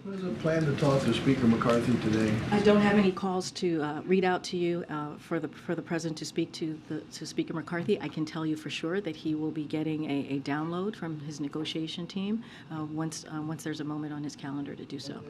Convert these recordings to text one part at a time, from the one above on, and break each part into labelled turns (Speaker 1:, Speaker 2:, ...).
Speaker 1: President plan to talk to Speaker McCarthy today?
Speaker 2: I don't have any calls to read out to you for the president to speak to Speaker McCarthy. I can tell you for sure that he will be getting a download from his negotiation team once there's a moment on his calendar to do so.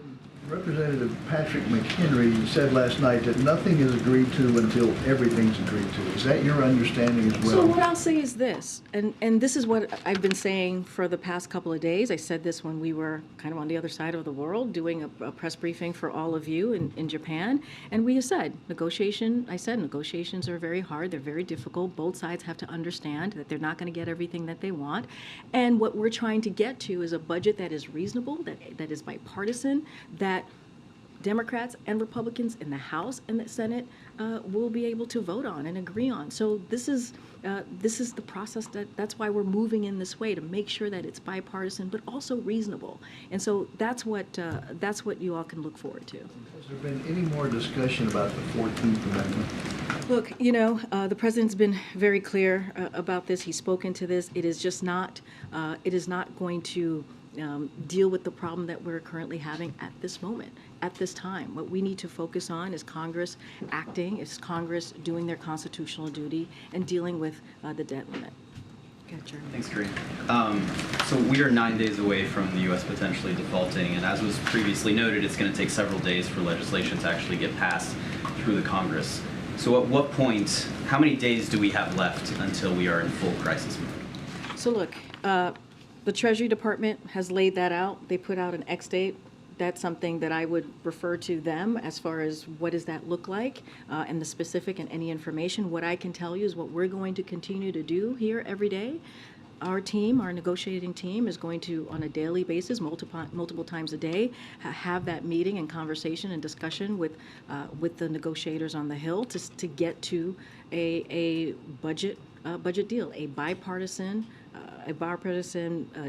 Speaker 1: Representative Patrick McHenry said last night that nothing is agreed to until everything's agreed to. Is that your understanding as well?
Speaker 2: So what I'll say is this, and this is what I've been saying for the past couple of days. I said this when we were kind of on the other side of the world doing a press briefing for all of you in Japan, and we have said negotiations are very hard, they're very difficult. Both sides have to understand that they're not going to get everything that they want, and what we're trying to get to is a budget that is reasonable, that is bipartisan, that Democrats and Republicans in the House and the Senate will be able to vote on and agree on. So this is the process. That's why we're moving in this way, to make sure that it's bipartisan but also reasonable. And so that's what you all can look forward to.
Speaker 1: Has there been any more discussion about the 14th Amendment?
Speaker 2: Look, the president's been very clear about this. He's spoken to this. It is just not. It is not going to deal with the problem that we're currently having at this moment, at this time. What we need to focus on is Congress acting, is Congress doing their constitutional duty and dealing with the debt limit.
Speaker 3: Thanks, Karine. So we are 9 days away from the U.S. potentially defaulting, and as was previously noted, it's going to take several days for legislation to actually get passed through the Congress. So at what point, how many days do we have left until we are in full crisis mode?
Speaker 2: So look, the Treasury Department has laid that out. They put out an X date. That's something that I would refer to them as far as what does that look like and the specific and any information. What I can tell you is what we're going to continue to do here every day. Our team, our negotiating team, is going to, on a daily basis, multiple times a day, have that meeting and conversation and discussion with the negotiators on the Hill to get to a budget deal, a bipartisan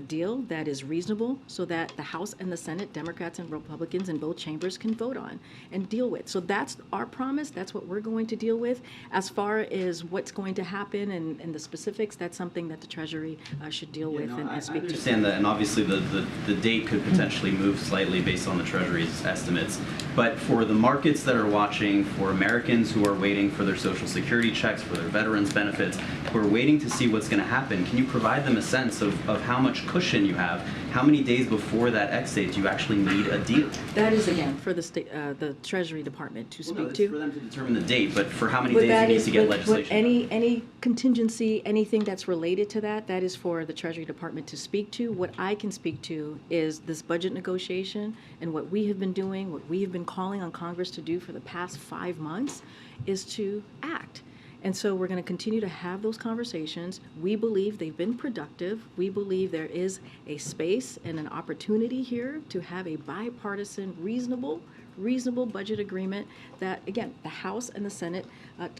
Speaker 2: deal that is reasonable, so that the House and the Senate, Democrats and Republicans in both chambers, can vote on and deal with. So that's our promise. That's what we're going to deal with. As far as what's going to happen and the specifics, that's something that the Treasury should deal with and speak to.
Speaker 3: I understand that, and obviously the date could potentially move slightly based on the Treasury's estimates. But for the markets that are watching, for Americans who are waiting for their Social Security checks, for their veterans benefits, who are waiting to see what's going to happen, can you provide them a sense of how much cushion you have? How many days before that X date do you actually need a deal?
Speaker 2: That is, again, for the Treasury Department to speak to.
Speaker 3: For them to determine the date, but for how many days it needs to get legislation?
Speaker 2: Any contingency, anything that's related to that is for the Treasury Department to speak to. What I can speak to is this budget negotiation, and what we have been doing, what we have been calling on Congress to do for the past 5 months is to act. And so we're going to continue to have those conversations. We believe they've been productive. We believe there is a space and an opportunity here to have a bipartisan, reasonable budget agreement that, again, the House and the Senate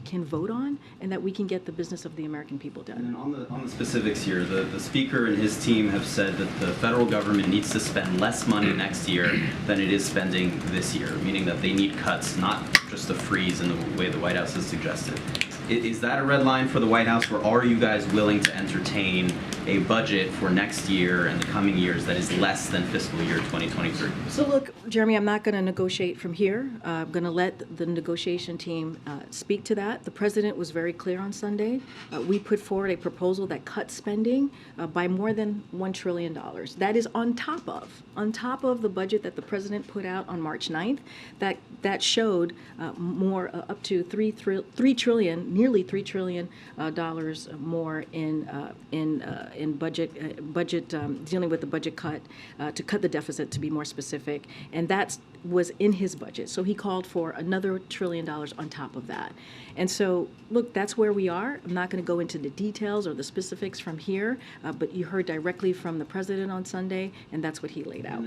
Speaker 2: can vote on, and that we can get the business of the American people done.
Speaker 3: And on the specifics here, the Speaker and his team have said that the federal government needs to spend less money next year than it is spending this year, meaning that they need cuts, not just a freeze in the way the White House has suggested. Is that a red line for the White House, or are you guys willing to entertain a budget for next year and the coming years that is less than fiscal year 2023?
Speaker 2: So look, Jeremy, I'm not going to negotiate from here. I'm going to let the negotiation team speak to that. The president was very clear on Sunday. We put forward a proposal that cuts spending by more than $1 trillion. That is on top of the budget that the president put out on March 9th. That showed more up to $3 trillion, nearly $3 trillion more in budget dealing with the budget cut to cut the deficit, to be more specific, and that was in his budget. So he called for another $1 trillion on top of that. And so, look, that's where we are. I'm not going to go into the details or the specifics from here, but you heard directly from the president on Sunday, and that's what he laid out.